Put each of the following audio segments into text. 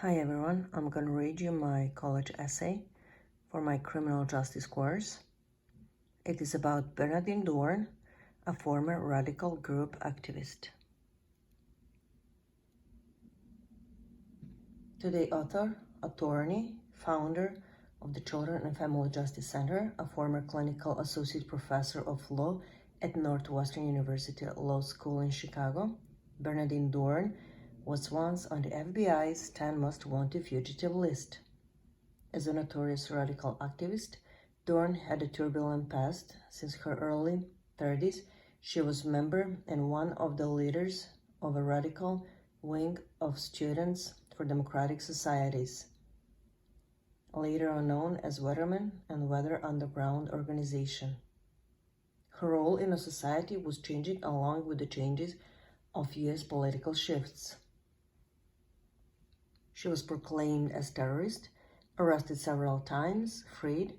Hi everyone, I'm going to read you my college essay for my criminal justice course. It is about Bernardine Dohrn, a former radical group activist. Today author, attorney, founder of the Children and Family Justice Center, a former clinical associate professor of law at Northwestern University Law School in Chicago, Bernardine Dohrn was once on the FBI's 10 most wanted fugitive list. As a notorious radical activist, Dohrn had a turbulent past. Since her early 30s, she was a member and one of the leaders of a radical wing of Students for Democratic Societies, later on known as Weathermen and Weather Underground Organization. Her role in a society was changing along with the changes of U.S. political shifts. She was proclaimed as terrorist, arrested several times, freed,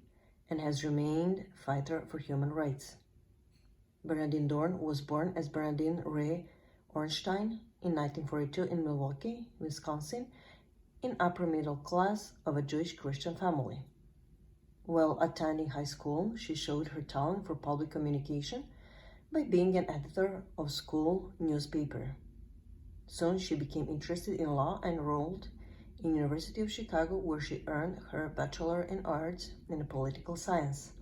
and has remained a fighter for human rights. Bernardine Dohrn was born as Bernardine Ray Ornstein in 1942 in Milwaukee, Wisconsin, in upper middle class of a Jewish-Christian family. While attending high school, she showed her talent for public communication by being an editor of school newspaper. Soon she became interested in law and enrolled in University of Chicago, where she earned her Bachelor in Arts in Political Science.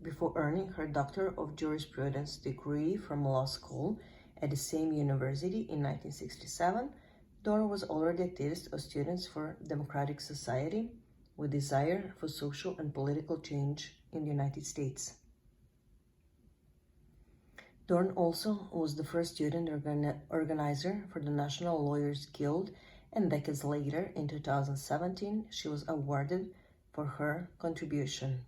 Before earning her Doctor of Jurisprudence degree from law school at the same university in 1967, Dohrn was already activist of Students for Democratic Society with desire for social and political change in the United States. Dohrn also was the first student organizer for the National Lawyers Guild, and decades later, in 2017, she was awarded for her contribution.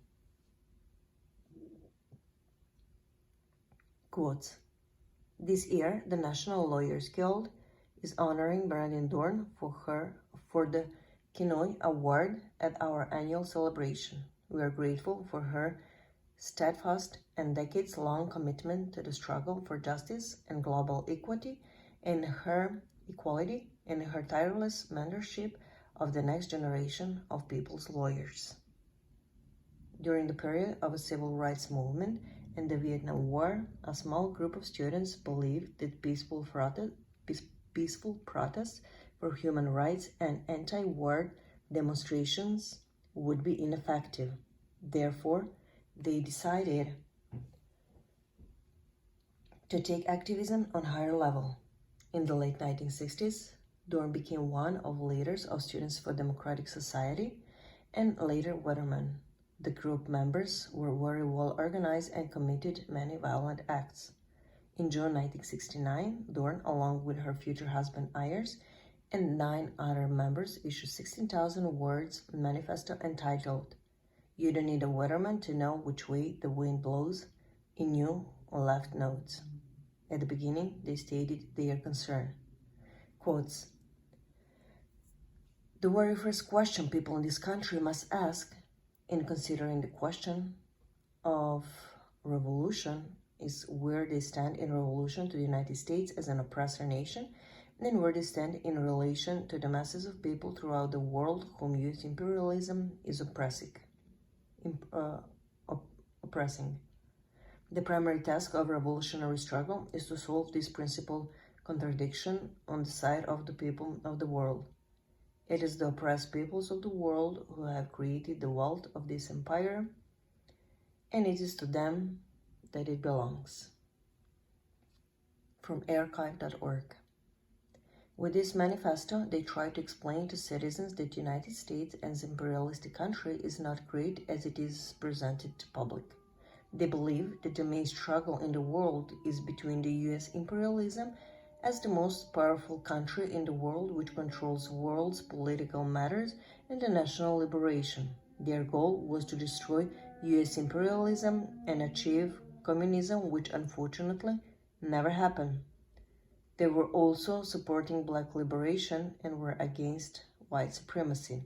Quotes: "This year, the National Lawyers Guild is honoring Bernardine Dohrn for the Kinoy Award at our annual celebration. We are grateful for her steadfast and decades-long commitment to the struggle for justice and global equity, and her tireless mentorship of the next generation of people's lawyers. During the period of the civil rights movement and the Vietnam War, a small group of students believed that peaceful protests for human rights and anti-war demonstrations would be ineffective. Therefore, they decided to take activism on a higher level. In the late 1960s, Dohrn became one of the leaders of Students for Democratic Society and later Weathermen. The group members were very well organized and committed many violent acts. In June 1969, Dohrn, along with her future husband Ayers and 9 other members, issued 16,000 words manifesto entitled, "You don't need a weatherman to know which way the wind blows," in new left notes. At the beginning, they stated their concern. Quotes: "The very first question people in this country must ask in considering the question of revolution is where they stand in relation to the United States as an oppressor nation, and where they stand in relation to the masses of people throughout the world whom U.S. imperialism is oppressing. The primary task of revolutionary struggle is to solve this principal contradiction on the side of the people of the world. It is the oppressed peoples of the world who have created the wealth of this empire, and it is to them that it belongs." From archive.org. With this manifesto, they try to explain to citizens that the United States as an imperialistic country is not great as it is presented to public. They believe that the main struggle in the world is between the U.S. imperialism as the most powerful country in the world, which controls the world's political matters, and the national liberation. Their goal was to destroy U.S. imperialism and achieve communism, which unfortunately never happened. They were also supporting Black liberation and were against white supremacy.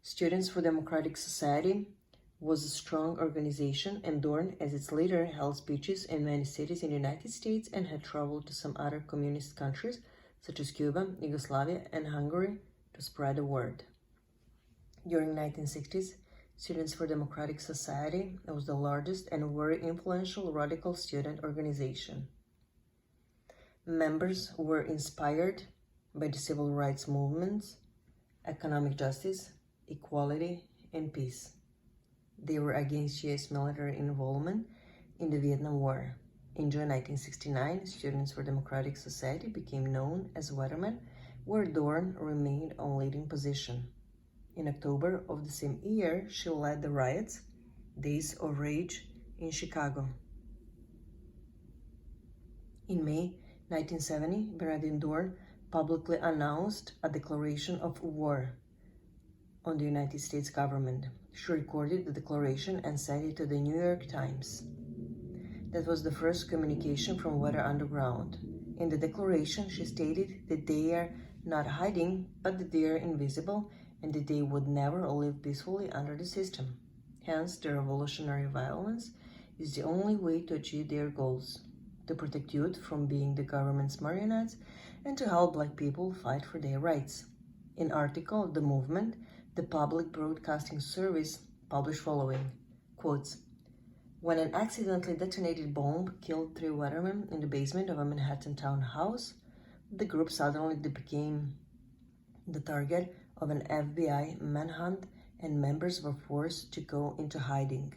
Students for Democratic Society was a strong organization, and Dohrn, as its leader, held speeches in many cities in the United States and had traveled to some other communist countries, such as Cuba, Yugoslavia, and Hungary, to spread the word. During 1960s, Students for Democratic Society was the largest and very influential radical student organization. Members were inspired by the civil rights movements, economic justice, equality, and peace. They were against U.S. military involvement in the Vietnam War. In June 1969, Students for Democratic Society became known as Weathermen, where Dorn remained on leading position. In October of the same year, she led the riots, Days of Rage, in Chicago. In May 1970, Bernardine Dohrn publicly announced a declaration of war on the United States government. She recorded the declaration and sent it to the New York Times. That was the first communication from Weather Underground. In the declaration, she stated that they are not hiding, but that they are invisible and that they would never live peacefully under the system. Hence, the revolutionary violence is the only way to achieve their goals, to protect youth from being the government's marionettes and to help Black people fight for their rights. An article of the movement, the Public Broadcasting Service, published following, quotes, "When an accidentally detonated bomb killed 3 Weathermen in the basement of a Manhattan townhouse, the group suddenly became the target of an FBI manhunt and members were forced to go into hiding.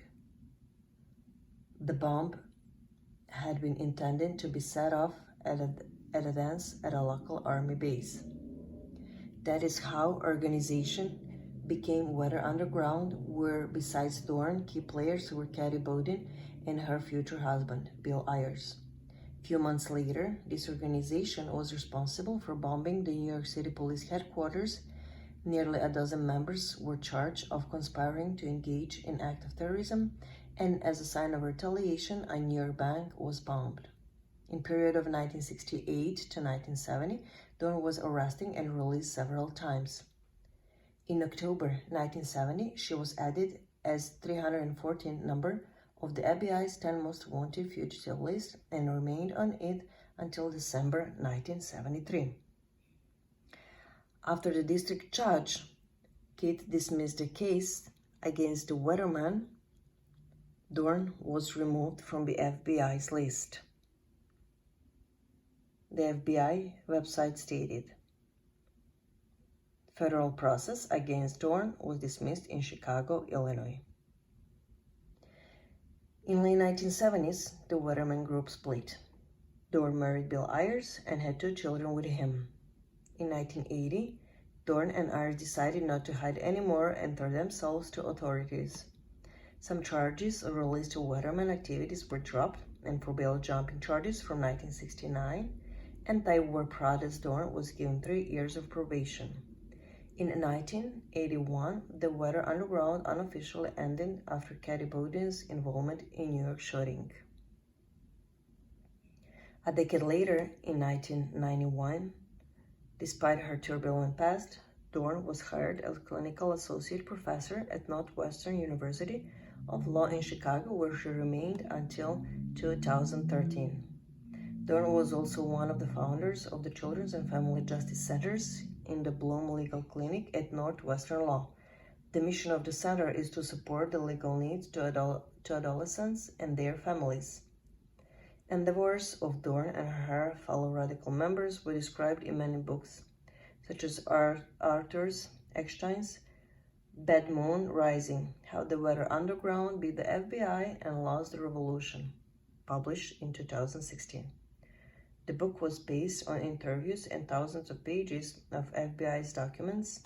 The bomb had been intended to be set off at a dance at a local army base. That is how organization became Weather Underground, where besides Dohrn, key players were Katie Bowden and her future husband, Bill Ayers. Few months later, this organization was responsible for bombing the New York City Police headquarters. Nearly a dozen members were charged of conspiring to engage in acts of terrorism, and as a sign of retaliation, a New York bank was bombed. In period of 1968 to 1970, Dohrn was arrested and released several times. In October 1970, she was added as 314th number of the FBI's 10 most wanted fugitive list and remained on it until December 1973. After the district judge, Kate dismissed the case against the Weathermen, Dohrn was removed from the FBI's list. The FBI website stated, "Federal process against Dohrn was dismissed in Chicago, Illinois." In late 1970s, the Weathermen group split. Dohrn married Bill Ayers and had 2 children with him. In 1980, Dohrn and Ayers decided not to hide anymore and threw themselves to authorities. Some charges related to Weathermen activities were dropped, and for bail jumping charges from 1969, anti-war protest Dohrn was given 3 years of probation. In 1981, the Weather Underground unofficially ended after Katie Bowden's involvement in New York shooting. A decade later, in 1991, despite her turbulent past, Dohrn was hired as clinical associate professor at Northwestern University of Law in Chicago, where she remained until 2013. Dohrn was also one of the founders of the Children's and Family Justice Centers in the Bloom Legal Clinic at Northwestern Law. The mission of the center is to support the legal needs to adolescents and their families. Endeavors of Dohrn and her fellow radical members were described in many books, such as Arthur Eckstein's Bad Moon Rising, How the Weather Underground Beat the FBI and Lost the Revolution, published in 2016. The book was based on interviews and thousands of pages of FBI's documents.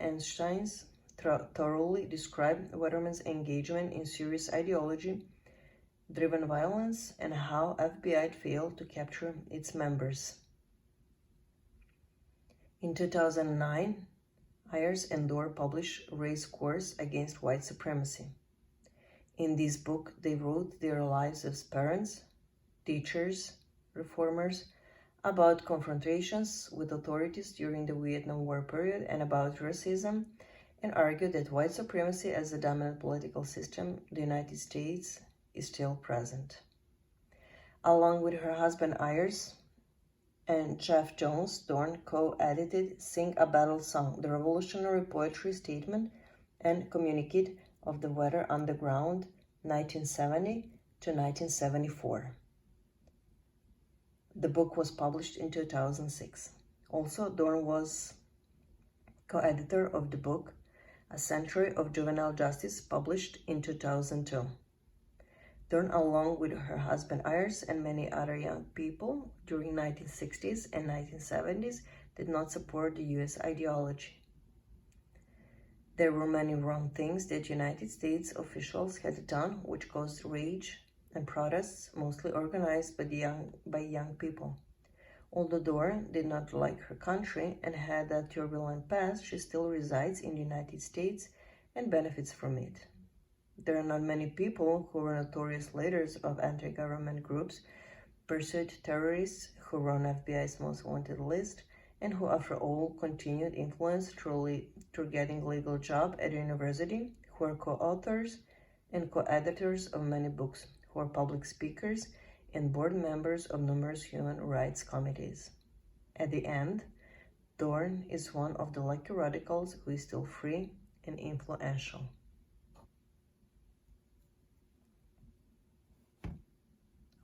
Eckstein's thoroughly described Weathermen's engagement in serious ideology-driven violence and how FBI failed to capture its members. In 2009, Ayers and Dohrn published Race Course Against White Supremacy. In this book, they wrote their lives as parents, teachers, reformers, about confrontations with authorities during the Vietnam War period and about racism, and argued that white supremacy as the dominant political system in the United States is still present. Along with her husband Ayers and Jeff Jones Dorn co-edited Sing a Battle Song, the revolutionary poetry statement and communique of the Weather Underground, 1970 to 1974. The book was published in 2006. Also, Dorn was co-editor of the book A Century of Juvenile Justice, published in 2002. Dorn, along with her husband Iris and many other young people during 1960s and 1970s, did not support the US ideology. There were many wrong things that United States officials had done which caused rage and protests, mostly organized by young people. Although Dorn did not like her country and had a turbulent past, she still resides in the United States and benefits from it. There are not many people who were notorious leaders of anti-government groups, pursued terrorists who were on FBI's most wanted list, and who, after all, continued influence through getting legal job at a university, who are co-authors and co-editors of many books, who are public speakers and board members of numerous human rights committees. At the end, Dorn is one of the lucky radicals who is still free and influential.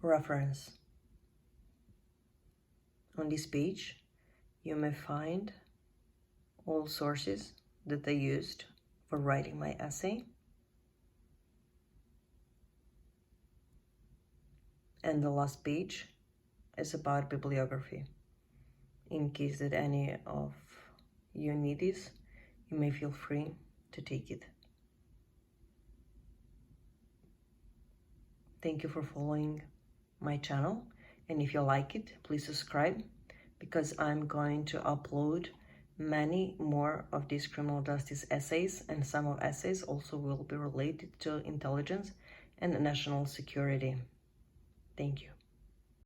Reference. On this page, you may find all sources that I used for writing my essay, and the last page is about bibliography. In case that any of you need this, you may feel free to take it. Thank you for following my channel, and if you like it, please subscribe, because I'm going to upload many more of these criminal justice essays, and some of essays also will be related to intelligence and national security. Thank you.